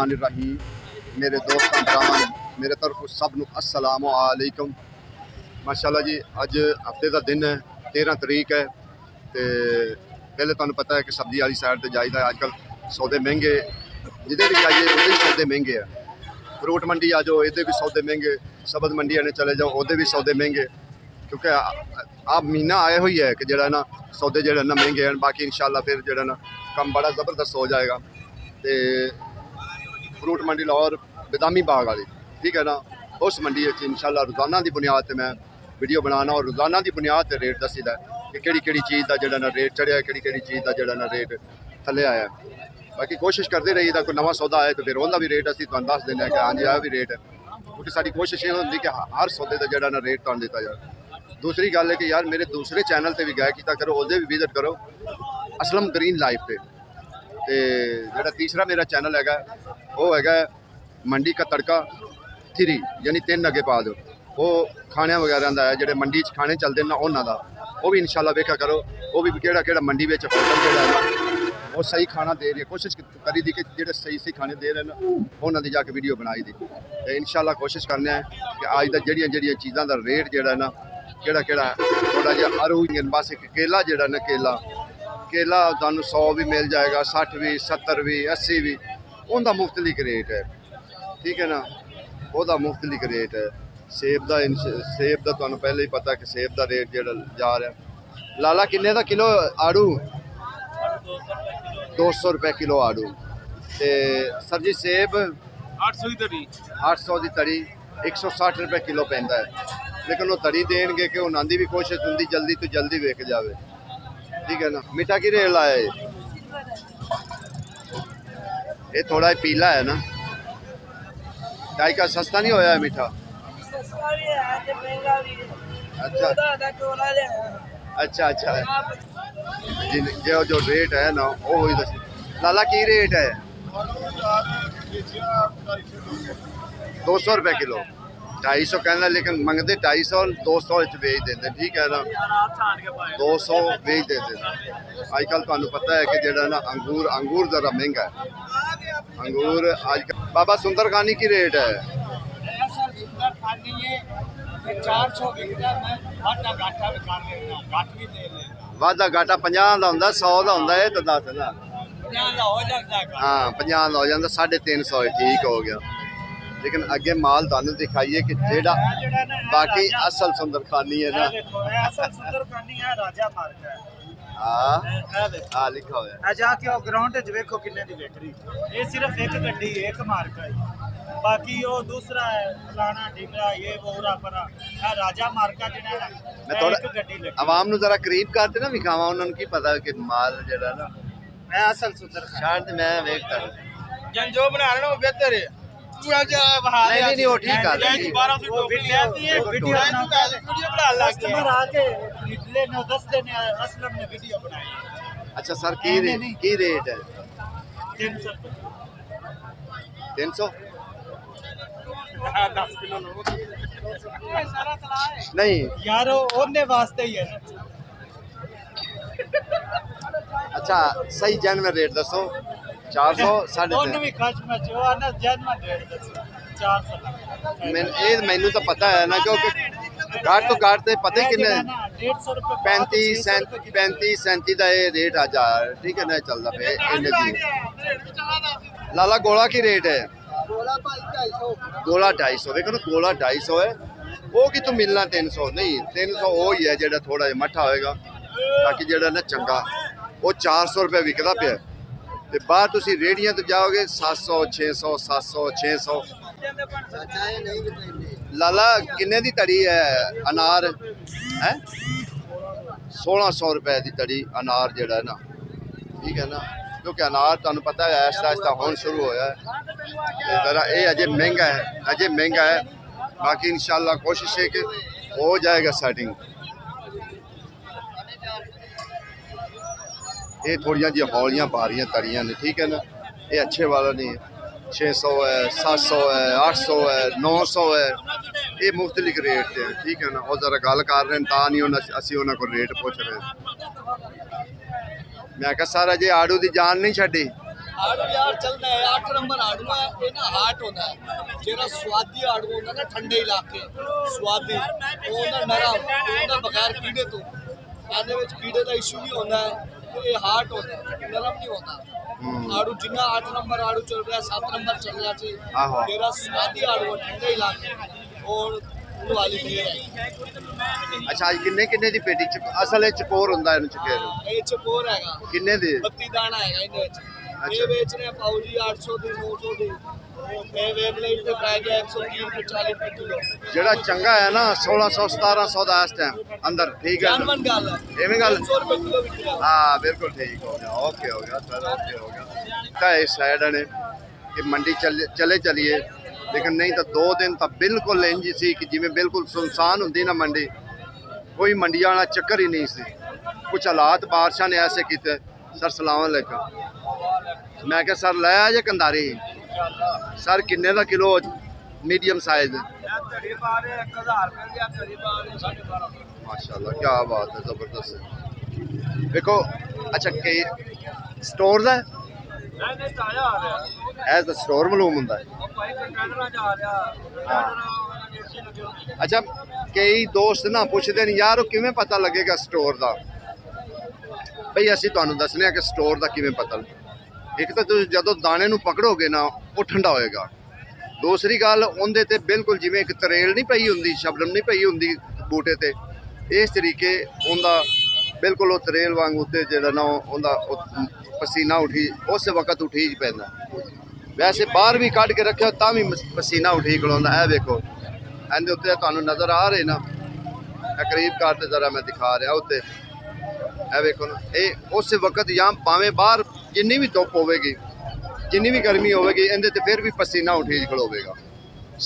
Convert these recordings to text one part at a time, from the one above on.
बिस्मिल्लाहिर्रहमानिर्रहीम। मेरे दोस्तों भरावां मेरे तरफ सब नूं अस्सलाम वालेकुम। माशाअल्लाह जी, अज हफ्ते का दिन है, 13 तरीक है। तो पहले तुहानूं पता है कि सब्जी वाली साइड पर जाइदा है। अजकल सौदे महंगे, जिधे भी जाइए उधर सौदे महंगे है। फ्रूट मंडी आ जाओ, इधर भी सौदे महंगे। सब्ज़ मंडी आने चले जाओ, उधर भी सौदे महंगे। क्योंकि आप महीना आए हुई है कि जरा ना सौदे जो ना महंगे हैं। बाकी इंशाल्लाह फिर जो ना कम बड़ा ज़बरदस्त हो जाएगा। तो फ्रूट मंडी लाहौर बदामी बाग वाली, ठीक है ना, उस मंडी इंशाल्लाह रोज़ाना की बुनियाद पर मैं वीडियो बनाना और रोज़ाना की बुनियाद पर रेट दसीदा कि केड़ी चीज़ का जो ना रेट चढ़िया, केड़ी चीज़ का जो ना रेट थले आया। बाकी कोशिश करते रही कोई नवा सौदा आए तो फिर उनका भी रेट असीं तुहानूं दस दें कि हाँ जी, भी रेट है। क्योंकि साडी कोशिश ये होंदी कि हर सौदे का जो ना रेट तुहानूं दिता जाए। दूसरी गल है कि यार मेरे दूसरे चैनल पर भी गए किया करो, उसे भी विजिट करो, असलम ग्रीन लाइफ पे। तो जो तीसरा मेरा चैनल है वो है मंडी का तड़का 3, यानी 3 अगे पा दो। वो खाने वगैरह का है, जो मंडी खाने चलते ना उन्हों का, वो भी इंशाल्लाह वेखा करो। वो भी केड़ा मंडी में होटल जो है वो सही खाना दे रही है। कोशिश करी दी कि जो सही खाने दे रहे हैं उन्होंने जाके वीडियो बनाई दी। तो इंशाल्लाह कोशिश करने हैं कि अज तक जड़िया चीज़ों का रेट जोड़ा ना केड़ा थोड़ा जहा अरू बस। एक केला जोड़ा ना केला तुहानूं 100 भी मिल जाएगा, 60 भी, 70 भी, 80 भी, उनका मुख्तलिफ रेट है, ठीक है ना, वह मुख्तलिफ रेट है। सेब का तुहानूं पहले ही पता कि सेब का रेट जो जा रहा है। लाला किन्ने का किलो आड़ू? 200 रुपये किलो आड़ू। तो सर जी सेब 800 की तड़ी 160 रुपये किलो पैंदा है। लेकिन वो तड़ी देंगे कि उन्होंने भी कोशिश होंगी जल्दी तो जल्दी विक जाए, ठीक है ना। मीठा की रेट लाया है? ये थोड़ा पीला है ना, ढाई का सस्ता नहीं होया है मीठा? अच्छा अच्छा जो रेट है ना वो ही दस। लाला की रेट है? 200 रुपये किलो। 250 कहना, लेकिन मंगते 250, 200 बेच देते, ठीक है ना, 200 बेच देते। अजकल तुहानूं पता है कि जो ना अंगूर ज़रा महंगा है। अंगूर अजकल बाबा सुंदर खानी की रेट है? 400 वादा घाटा 50 का होंदा, 100 का होंदा है तो दस ना। हाँ 50 का हो जाता, 350 ठीक हो गया। लेकिन अगे माल तुहानूं दिखाइए कि जेड़ा बाकी असल सुंदर खानी है ना। हाँ लिखा हुआ है। जाके ग्राउंड वेखो किन्ने दी बैटरी। ये सिर्फ एक गड्डी एक मार्का है, बाकी वो दूसरा है फलाना ढिंगरा ये वो परा राजा मार्का जिहड़ा ना। मैं थोड़ा आवाम नूं जरा करीब करते ना विखावा, उन्होंने की पता कि माल जेड़ा ना मैं असल सुंदर शायद मैं वेखता जन जो बना रहे ना वो बेहतर है। नहीं वो ठीक है। अच्छा सर की रेट है? 300 नहीं यार ओने वास्ते ही है। अच्छा सही जेन्युइन रेट दसो। 400 मैनू तो पता है ना, क्योंकि घाट तो घाट से पता ही किन्ने 35 37 का ये रेट आ जा, ठीक है ना, चलता पे। लाला गोला की रेट है? गोला 250। देखो ना गोला 250 है। वो कि तू मिलना 300 नहीं, 300 वो ही है जो थोड़ा जहा मठा होएगा। बाकी जो ना चंगा वो 400 रुपये विकता पे। तो बाहर तुम रेहड़ियां तो जाओगे 700 600 700 600। लाला किन्ने दी तड़ी है अनार? है 1600 रुपये की तड़ी अनार जड़ा ना, ठीक है ना। क्योंकि अनार तुहानूं पता है आहिस्ता आहिस्ता होना शुरू होया है। जरा ये अजे महंगा है, अजे महंगा है। बाकी इंशाल्लाह कोशिश है कि हो जाएगा सेटिंग। ये थोड़िया जी हौलियाँ पा रही तड़ियाँ ने, ठीक है ना। ये अच्छे वाला नहीं है। 600 है, 700 है, 800 है, 900 है। ये मुख्तलिफ रेट है, ठीक है ना। और जरा गल कर रहे हैं ता नहीं असी उन्होंने को रेट पूछ रहे। मैं क्या सारा जी आड़ू की जान नहीं छड़ी? आड़ू यार चलना है 8 नंबर आड़ू है ये ना हार्ट होता है जेरा स्वादी आड़ू होता ना ठंडे इलाके स्वादी वो ना नरम वो बगैर कीड़े तो आने में कीड़े का इशू भी होता है तो ये हार्ट होता है नरम नहीं होता आड़ू जिन्ना 8 नंबर आड़ू चल रहा है 7 नंबर चल रहा है जेरा स्वादी आड़ू है ठंडे इलाके और वाली भेड़ है ਅੱਛਾ ਅੱਜ ਕਿੰਨੇ ਕਿੰਨੇ ਦੀ ਪੇਟੀ ਅਸਲ ਇਹ ਚਕੋਰ ਹੁੰਦਾ ਇਹਨੂੰ ਚਕੇ ਇਹ ਚਕੋਰ ਹੈਗਾ ਕਿੰਨੇ ਦੀ 32 ਦਾਣਾ ਹੈਗਾ ਇਹਦੇ ਵਿੱਚ ਇਹ ਵੇਚ ਰਹੇ ਪਾਉ ਜੀ 800 ਦੀ 900 ਦੀ ਇਹ ਵੇਵਲੇਟ ਤੇ ਪੈ ਗਿਆ 130 ਰੁਪਏ 40 ਰੁਪਏ ਕਿਲੋ ਜਿਹੜਾ ਚੰਗਾ ਹੈ ਨਾ 1600 1700 ਦਾ ਇਸ ਟਾਈਮ ਅੰਦਰ ਠੀਕ ਹੈ ਜਾਨਮਨ ਗੱਲ ਹੈ ਐਵੇਂ ਗੱਲ 100 ਰੁਪਏ ਕਿਲੋ ਵਿਕ ਰਿਹਾ ਹਾਂ ਬਿਲਕੁਲ ਠੀਕ ਹੋ ਗਿਆ ਓਕੇ ਹੋ ਗਿਆ ਸਰ ਓਕੇ ਹੋ ਗਿਆ ਤਾਂ ਇਸ ਸਾਈਡ ਨੇ ਕਿ ਮੰਡੀ ਚਲੇ ਚਲੀਏ लेकिन नहीं तो 2 दिन तो बिल्कुल इंज सी कि जिमें बिल्कुल सुनसान होंगी ना मंडी कोई मंडिया वाला चक्कर ही नहीं सी कुछ हालात बारिशा ने ऐसे किए सर सलाम अलैकुम मैं क्या सर लै जे कंधारी सर किन्ने का किलो मीडियम साइज माशाल्लाह क्या बात है ज़बरदस्त देखो अच्छा कई स्टोर का एज द स्टोर मालूम होंगे अच्छा कई दोस्त ना पूछते नहीं यार किवें पता लगेगा स्टोर का भाई असीं तुहानूं दसने कि स्टोर का किवें पता एक तो तुसीं जदों दाणे नूं पकड़ोगे ना वो ठंडा होएगा दूसरी गल उहदे ते बिल्कुल जिवें एक तरेल नहीं पई हुंदी शबनम नहीं पई हुंदी बूटे ते इस तरीके उहदा बिल्कुल वो तरेल वांग उत्ते जिहड़ा ना उहदा पसीना उठी उस वक्त उठी ज पैंदा वैसे बाहर भी कढ़ के रखे तां भी पसीना उठी खलोंदा है वेखो इहदे उत्ते तुहानूं नज़र आ रहे ना करीब कर जरा मैं दिखा रहा उत्ते ए वेखो ना ये उस वक्त या भावें बाहर जिन्नी भी धुप होगी जिन्नी भी गर्मी होगी इहदे ते फिर भी पसीना उठी खलोवेगा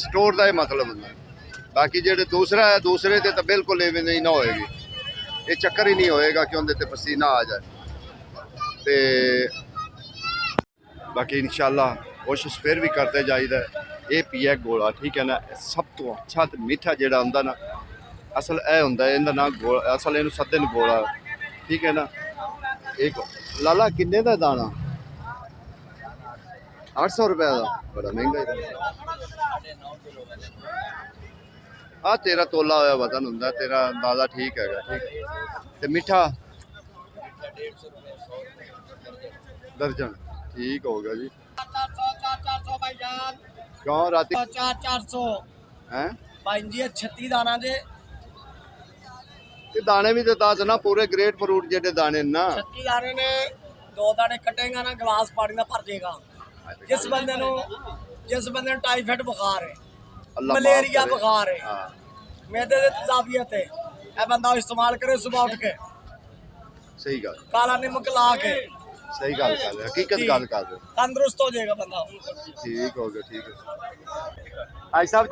स्टोर का ये मतलब होंदा बाकी जेह्ड़े दूसरा है दूसरे ते तो बिल्कुल इवें नहीं ना होएगी ये चक्कर ही नहीं होएगा कि उहदे ते पसीना आ जाए ते बाकी इंशाल्लाह कोशिश फिर भी करते जाइदा ये पिया गोला ठीक है ना सब तो अच्छा तो मीठा जेड़ा होंदा ना असल ए होंदा इहदा ना गोला असल इहनूं सद्दे न गोला ठीक है ना एक लाला किन्ने दा दाना 800 रुपए का बड़ा महंगा हाँ तेरा तोला होया वजन होंदा तेरा अंदाजा ठीक है ठीक ते मीठा दर्जन ठीक हो गया जी 400 भाईजान क्यों राती 400 हैं भाई जी 36 दाना जे ते दाने भी तो दस ना पूरे ग्रेट फ्रूट जेडे दाने ना 36 दाने ने 2 दाने कटेगा ना गिलास पानी का भर जाएगा जिस बंदे नु टाइफाइड बुखार है अल्लाह मलेरिया माफ करे। बुखार है हाँ मैदे दी तेजाबियत है ए बंदा इस्तेमाल करे सुबह उठ के सही गल काला नमक ला के सही गल कर रहे हकीकत गल कर रहे तंदुरुस्त हो जाएगा बंदा ठीक हो गया ठीक है भाई साहब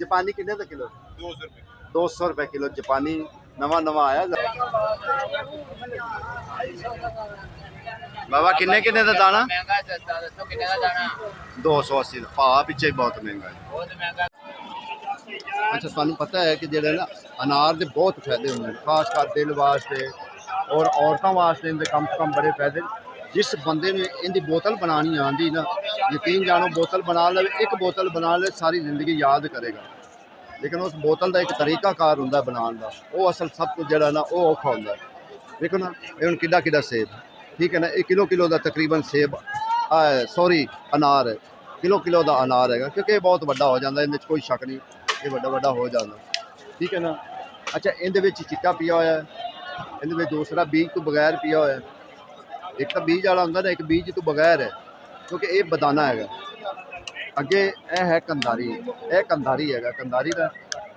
जापानी किन्ने दा किलो 200 रुपए किलो जापानी नवा आया बाबा किन्ने किन्ने दा दाना 280 भा पिछे बहुत महंगा है अच्छा तुहानूं पता है कि जेह्ड़े ना अनार दे बहुत फायदे होंदे खास कर दिल वास्ते और औरतों वास्ते इनके कम से कम बड़े फायदे जिस बंदे ने इनकी बोतल बनानी आती ना यकीन जानो बोतल बना ले एक बोतल बना ले सारी जिंदगी याद करेगा लेकिन उस बोतल का एक तरीकाकार होंदा बनाने का वो असल सब कुछ जड़ा ना वो औखा होंदा देखो ना ये हुण किड्डा किड्डा सेब ठीक है ना एक किलो का तकरीबन सेब सॉरी अनार है किलो का अनार है क्योंकि ये बहुत बड़ा हो जाता है कोई शक नहीं ये बड़ा हो जाता ठीक है ना अच्छा इहदे चिट्टा पिया होया इहदे दूसरा बीज तो बगैर पिया होया एक तो बीज वाला होंदा ना एक बीज तो बगैर है क्योंकि ये बदाना है अगे यह है कंधारी यह कंधारी है कंधारी का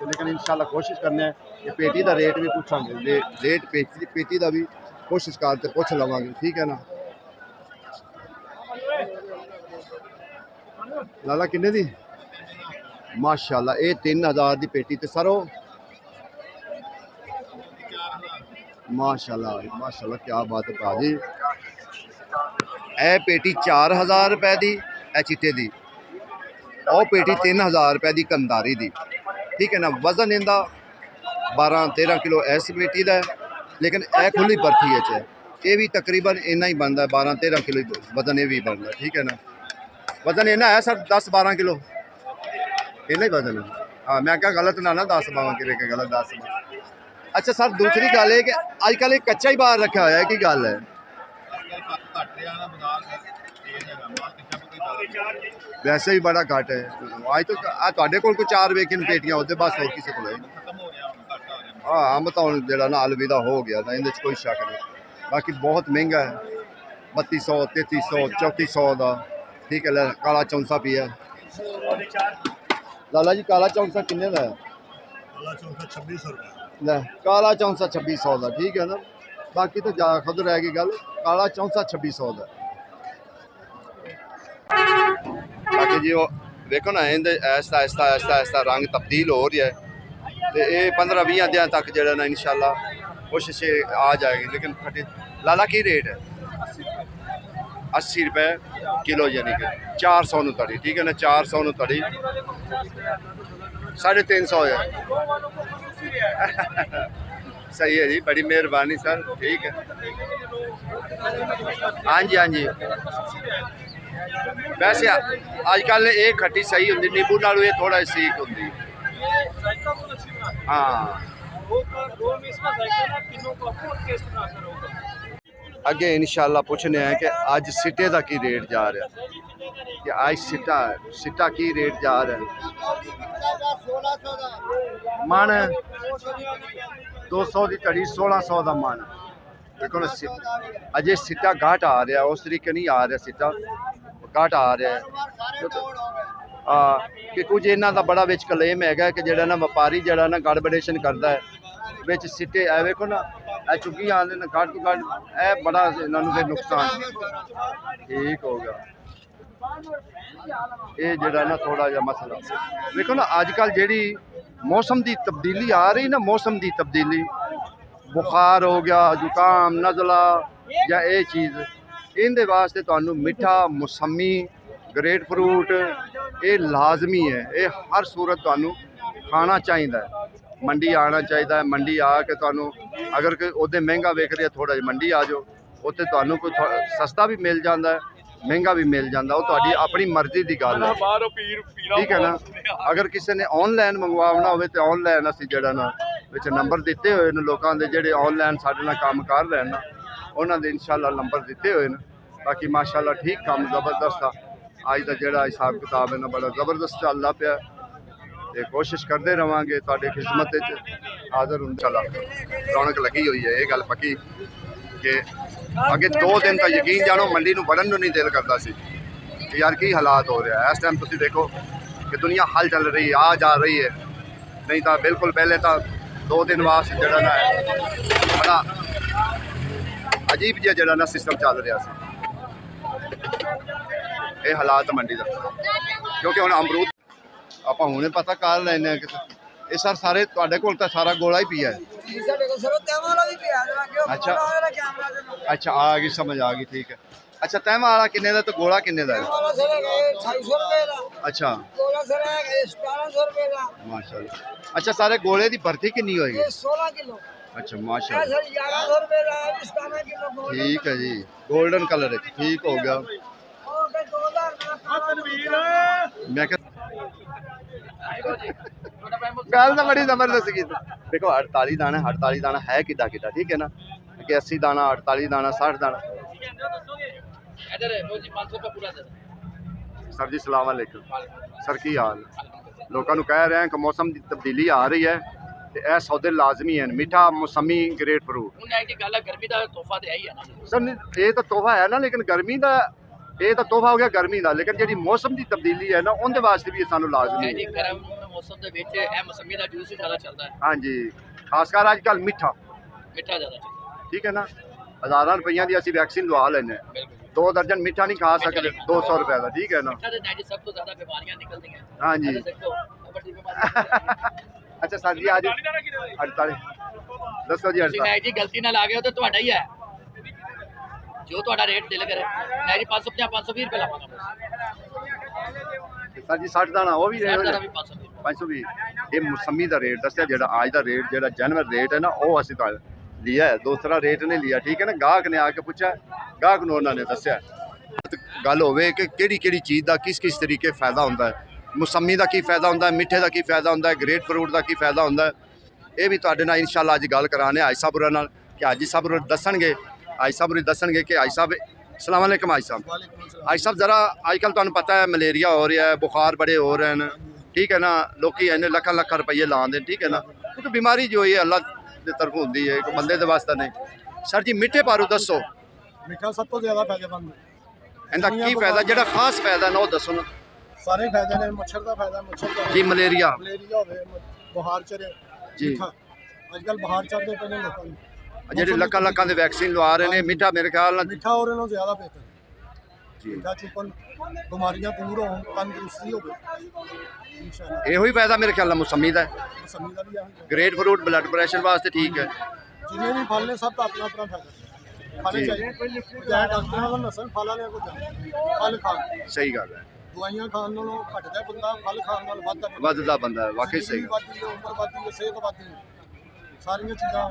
लेकिन इंशाल्लाह कोशिश करने कि पेटी का रेट भी पूछांगे रेट पेटी का भी कोशिश करते पूछ लवांगे ठीक है ना लाला किन्ने दी माशाल्लाह ये 3000 की पेटी ते सरो माशाल्लाह माशाल्लाह क्या बात है भाजी ए पेटी 4000 रुपए की ए चिट्टे दी और पेटी 3000 रुपए की कंधारी दी ठीक है ना वजन इनका 12-13 किलो इस पेटी का है लेकिन ए खुली बर्फी है ਇਹ ਵੀ ਤਕਰੀਬਨ ਇੰਨਾ ਹੀ ਬਣਦਾ 12-13 ਕਿਲੋ ਵਜ਼ਨ ਇਹ ਵੀ ਬਣਦਾ ਠੀਕ ਹੈ ਨਾ ਵਜ਼ਨ ਇੰਨਾ ਹੈ ਸਰ 10-12 ਕਿਲੋ ਇੰਨਾ ਹੀ ਵਜ਼ਨ ਹੈ ਹਾਂ ਮੈਂ ਕਿਹਾ ਗਲਤ ਨਾ 10-12 ਕਿਲੋ ਕਿ ਗਲਤ 10 ਅੱਛਾ ਸਰ ਦੂਸਰੀ ਗੱਲ ਇਹ ਕਿ ਅੱਜ ਕੱਲ੍ਹ ਇਹ ਕੱਚਾ ਹੀ ਬਾਹਰ ਰੱਖਿਆ ਹੋਇਆ ਹੈ ਕੀ ਗੱਲ ਹੈ ਵੈਸੇ ਹੀ ਬੜਾ ਘੱਟ ਹੈ ਅੱਜ ਤੋਂ ਆ ਤੁਹਾਡੇ ਕੋਲ ਕੋਈ 4 ਵੇਖਣ ਪੇਟੀਆਂ ਉਹਦੇ ਬਸ ਹੋਰ ਕਿਸੇ ਕੋਲ ਹੈ ਹਾਂ ਅੰਬ ਤਾਂ ਹੁਣ ਜਿਹੜਾ ਨਾ ਅਲਵਿਦਾ ਹੋ ਗਿਆ ਤਾਂ ਇਹਦੇ 'ਚ ਕੋਈ ਸ਼ੱਕ ਨਹੀਂ ਬਾਕੀ ਬਹੁਤ ਮਹਿੰਗਾ ਹੈ 3200 3300 3400 ਦਾ ਠੀਕ ਹੈ ਲੈ ਕਾਲਾ ਚੌਂਸਾ ਪਿਆ ਲਾਲਾ ਜੀ ਕਾਲਾ ਚੌਂਸਾ ਕਿੰਨੇ ਦਾ ਹੈ ਕਾਲਾ ਚੌਂਸਾ 2600 ਰੁਪਏ ਲੈ ਕਾਲਾ ਚੌਂਸਾ 2600 ਦਾ ਠੀਕ ਹੈ ਨਾ ਬਾਕੀ ਤਾਂ ਜਾ ਖੁਦ ਰਹਿ ਗਈ ਗੱਲ ਕਾਲਾ ਚੌਂਸਾ 2600 ਦਾ ਬਾਕੀ ਜੀ ਉਹ ਵੇਖੋ ਨਾ ਇਹਦੇ ਐਸਾ ਰੰਗ ਤਬਦੀਲ ਹੋ ਰਿਹਾ ਹੈ ਤੇ ਇਹ 15-20 ਦਿਨਾਂ ਤੱਕ ਜਿਹੜਾ ਨਾ ਇਨਸ਼ਾਅੱਲਾ ਕੋਸ਼ਿਸ਼ ਆ ਜਾएगी लेकिन खट्टी लाला की रेट है 80 रुपए किलो यानी कि 400 ਨੂੰ ਤੜੀ ਠੀਕ ਹੈ ਨਾ 400 ਨੂੰ ਤੜੀ 350 है सही है जी बड़ी मेहरबानी सर ठीक है हाँ जी वैसे अजकल ये खट्टी सही होंगी नींबू नालों ये थोड़ा सीक होंगी हाँ अगे इंशाल्लाह पूछने हैं कि आज सिटे का की रेट जा रहा है कि आज सिटा की रेट जा रहा है मन 200 की तड़ी 1600 का मन देखो ना अजे सिटा घाट आ रहा उस तरीके नहीं आ रहा सिटा घाट आ रहा है कि कुछ इन्हों का बड़ा विच कलेम है कि जड़ा ना व्यापारी जड़ा ना गड़बड़ेशन करता है विच सिटे ए वेखो ना ए चुकी आते ना घट तो घट ए बड़ा इन्होंने फिर नुकसान ठीक हो गया ये जड़ा ना थोड़ा जा मसला देखो ना अजकल जी मौसम की तब्दीली आ रही ना मौसम की तब्दीली बुखार हो गया जुकाम नज़ला या ये चीज़ इनके वास्ते तुहानू मिठा मौसमी ग्रेट फ्रूट ये लाजमी है ये हर सूरत तुहानू खाना चाहिए मंडी आना चाहिए मंडी आके तुहानू अगर कोई उहदे महंगा वेख रहा थोड़ा जिहा मंडी आ जाओ उत्थे तुहानू कोई सस्ता भी मिल जाता है महंगा भी मिल जाता वो तुहाडी अपनी मर्जी की गल है ठीक है ना अगर किसी ने ऑनलाइन मंगवाना हो तो ऑनलाइन असीं जिहड़ा ना विच नंबर दिते हुए ने लोकां दे जिहड़े ऑनलाइन साडे नाल काम कर रहे हैं ना उन्हां दे इंशाअल्लाह नंबर दिते हुए ने बाकी माशाअल्लाह ठीक काम जबरदस्त आ अज का जोड़ा हिसाब किताब है ना बड़ा जबरदस्त चलता पाया तो कोशिश करते रहांगे तुहाडी खिदमत हाजिर हों चला रौनक लगी हुई है ये गल पक्की कि अगे 2 दिन तो यकीन जानो मंडी नूं बढ़न नूं नहीं दिल करता सी कि यार की हालात हो रहा है इस टाइम तुसीं देखो कि दुनिया हल चल रही है आ जा रही है नहीं तो बिल्कुल पहले तो 2 दिन वास्ते जड़ा ना बड़ा अजीब जिहा जड़ा ना सिस्टम चल रहा सी ये हालात मंडी का क्योंकि हम अमरूद आप हुणे पता कर लेने ये सर सारे तुहाडे कोल तां सारा गोला ही पिया है अच्छा अच्छा आ गई समझ आ गई ठीक है अच्छा तैम वाला किन्ने दा तो गोला किन्ने दा है अच्छा माशाल्लाह अच्छा सारे गोले दी भरती कितनी होएगी 16 किलो अच्छा माशाल्लाह ठीक है जी गोल्डन कलर है ठीक हो गया मैं गल तो बड़ी जबरदस्त की देखो 48 दाना है किदा ठीक है ना कि 80 दाना 48 दाना 60 दाना सर जी सलाम अलैकुम सर की हाल लोगों को कह रहे हैं कि मौसम की तब्दीली आ रही है तो यह सौदे लाजमी है मीठा मौसमी ग्रेट फ्रूट सर ये तो तोहफा है ना लेकिन गर्मी का ये तो तोहफा हो गया गर्मी का लेकिन जी मौसम की तब्दीली है ना उनके वास्ते भी सानू लाजमी है हाँ जी खासकर अजकल मिठा ठीक है ना हज़ारां रुपये की असीं वैक्सीन लवा लेने 2 दर्जन मिठा नहीं खा सकते 200 रुपए का ठीक है ना हाँ जी अच्छा सर जी आज 48 दसो जी 48 गलती ना आ गए तो तुहाडा ही है जो तुहाडा रेट दिल करे मैं जी 550 520 रुपए लावांगा सर जी 60 दाना वो भी 520 ये मौसमी का रेट दसिया जो अज का रेट जो जनवरी रेट है ना वो असीं लिया है, दूसरा रेट नहीं लिया, ठीक है ना। गाहक ने आके पूछा, गाहक ਨੂੰ ਉਹਨਾਂ ਨੇ ਦੱਸਿਆ ਗੱਲ ਹੋਵੇ ਕਿ ਕਿਹੜੀ ਕਿਹੜੀ ਚੀਜ਼ ਦਾ ਕਿਸ ਕਿਸ ਤਰੀਕੇ ਫਾਇਦਾ ਹੁੰਦਾ ਹੈ, ਮੌਸਮੀ ਦਾ ਕੀ ਫਾਇਦਾ ਹੁੰਦਾ ਹੈ, ਮਿੱਠੇ ਦਾ ਕੀ ਫਾਇਦਾ ਹੁੰਦਾ ਹੈ, ਗ੍ਰੇਟ ਫਰੂਟ ਦਾ ਕੀ ਫਾਇਦਾ ਹੁੰਦਾ ਹੈ, ਇਹ ਵੀ ਤੁਹਾਡੇ ਨਾਲ ਇਨਸ਼ਾਅੱਲਾ ਅੱਜ ਗੱਲ ਕਰਾਣੇ ਹਾਜੀ ਸਾਹਿਬ ਹੋਰਾਂ ਨਾਲ ਕਿ ਹਾਜੀ ਸਾਹਿਬ ਹੋਰਾਂ ਦੱਸਣਗੇ, ਹਾਜੀ ਸਾਹਿਬ ਹੋਰੀ ਦੱਸਣਗੇ ਕਿ ਹਾਜੀ ਸਾਹਿਬ अस्सलाम वालेकुम हाजी साहब। हाजी साहब ज़रा आजकल तुहानू पता है मलेरिया हो रहा है, बुखार बड़े हो रहे हैं, ठीक है ना, लोग इन्ने लख लख रुपये लाते, ठीक है ना, क्योंकि बीमारी जो है अल्लाह की तरफ होती है, कोई बंदे के वास्ते नहीं। सर जी मिठे पारू दसो, ਮਿੱਠਾ ਸਭ ਤੋਂ ਜ਼ਿਆਦਾ ਫਾਇਦੇਮੰਦ इनका की फायदा, जो खास फायदा ना वो दसो ना। ਸਾਰੇ ਫਾਇਦੇ ਨੇ। ਮੱਛਰ ਦਾ ਫਾਇਦਾ, ਮੱਛਰ ਦਾ जी मलेरिया ਮਲੇਰੀਆ ਹੋਵੇ, ਬੁਖਾਰ ਚੜੇ ਜੀ। ਮਿੱਠਾ ਅੱਜ ਕੱਲ੍ਹ ਬੁਖਾਰ ਚੜਦੇ ਪਏ ਨੇ ਲੋਕਾਂ ਨੂੰ, ਜਿਹੜੇ ਲੱਖਾਂ ਲੱਖਾਂ ਦੇ ਵੈਕਸੀਨ ਲਵਾ ਰਹੇ ਨੇ, ਮਿੱਠਾ ਮੇਰੇ ਖਿਆਲ ਨਾਲ ਮਿੱਠਾ ਹੋਰ ਨਾਲੋਂ ਜ਼ਿਆਦਾ ਬਿਹਤਰ ਜੀ ਮਿੱਠਾ ਚੁੱਪਣ, ਬਿਮਾਰੀਆਂ ਦੂਰ ਹੋਣ, ਤੰਦਰੁਸਤੀ ਹੋਵੇ ਇਨਸ਼ਾਅੱਲਾ। ਇਹੋ ਹੀ ਫਾਇਦਾ ਮੇਰੇ ਖਿਆਲ ਨਾਲ ਮੌਸਮੀ ਦਾ ਹੈ। ਮੌਸਮੀ ਦਾ ਵੀ ਆਹੀ ਹੈ। ਗ੍ਰੇਟ ਫਰੂਟ ਬਲੱਡ ਪ੍ਰੈਸ਼ਰ ਵਾਸਤੇ ਠੀਕ ਹੈ ਜਿੰਨੇ ਵੀ ਫਲ ਨੇ ਸਭ ਦਾ ਆਪਣਾ ਆਪਣਾ ਫਾਇਦਾ ਖਾਣੇ ਜੀ। ਚਾਹੀਦੇ। ਚਾਹੇ ਡਾਕਟਰਾਂ ਵੱਲ ਨਸਲ ਫਲਾਂ ਨੇ ਕੁਝ ਫਲ ਖਾਣ, ਸਹੀ ਗੱਲ ਹੈ, ਦਵਾਈਆਂ ਖਾਣ ਨਾਲੋਂ ਘੱਟਦਾ ਬੰਦਾ, ਫਲ ਖਾਣ ਨਾਲ ਵੱਧਦਾ ਬੰਦਾ। ਵੱਧਦਾ ਬੰਦਾ ਹੈ, ਵਾਕਈ ਸਹੀ ਗੱਲ। ਵੱਧਦੀ ਹੈ, ਉਮਰ ਵੱਧਦੀ ਹੈ, ਸਿਹਤ ਵੱਧਦੀ ਹੈ, ਸਾਰੀਆਂ ਚੀਜ਼ਾਂ।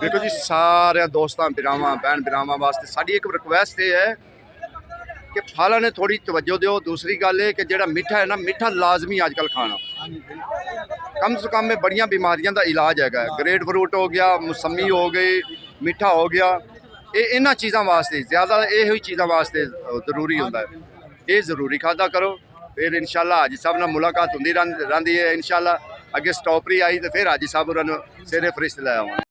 ਦੇਖੋ ਜੀ ਸਾਰਿਆਂ ਦੋਸਤਾਂ ਭਰਾਵਾਂ ਭੈਣ ਭਰਾਵਾਂ ਵਾਸਤੇ ਸਾਡੀ ਇੱਕ ਰਿਕੁਐਸਟ ਇਹ ਹੈ ਕਿ ਫਲਾਂ ਨੇ ਥੋੜੀ ਤਵੱਜੋ ਦਿਓ। ਦੂਸਰੀ ਗੱਲ ਇਹ ਕਿ ਜਿਹੜਾ ਮਿੱਠਾ ਹੈ ਨਾ, ਮਿੱਠਾ ਲਾਜ਼ਮੀ ਅੱਜ ਕੱਲ੍ਹ ਖਾਣਾ, ਹਾਂਜੀ ਬਿਲਕੁਲ। ਕਮ ਸੇ ਕਮ ਇਹ ਬੜੀਆਂ ਬਿਮਾਰੀਆਂ ਦਾ ਇਲਾਜ ਹੈਗਾ। ਗ੍ਰੇਟ ਫਰੂਟ ਹੋ ਗਿਆ, ਮੌਸਮੀ ਹੋ ਗਈ, ਮਿੱਠਾ ਹੋ ਗਿਆ, ਇਹ ਇਹਨਾਂ ਚੀਜ਼ਾਂ ਵਾਸਤੇ ਜ਼ਿਆਦਾ ਇਹੋ ਹੀ ਚੀਜ਼ਾਂ ਵਾਸਤੇ ਜ਼ਰੂਰੀ ਹੁੰਦਾ ਹੈ। ਇਹ ਜ਼ਰੂਰੀ ਖਾਦਾ ਕਰੋ, ਫਿਰ ਇਨਸ਼ਾਅੱਲਾ ਹਾਜੀ ਸਾਹਿਬ ਨਾਲ ਮੁਲਾਕਾਤ ਹੁੰਦੀ ਰਹਿੰਦੀ ਹੈ। ਇਨਸ਼ਾਅੱਲਾ ਅੱਗੇ ਸਟਾਪਰੀ ਆਈ ਤੇ ਫਿਰ ਹਾਜੀ ਸਾਹਿਬ ਹੋਰਾਂ ਨੂੰ ਸਿਰੇ ਫਰਿਸ਼ਤ ਲੈ ਆਵਾਂਗੇ।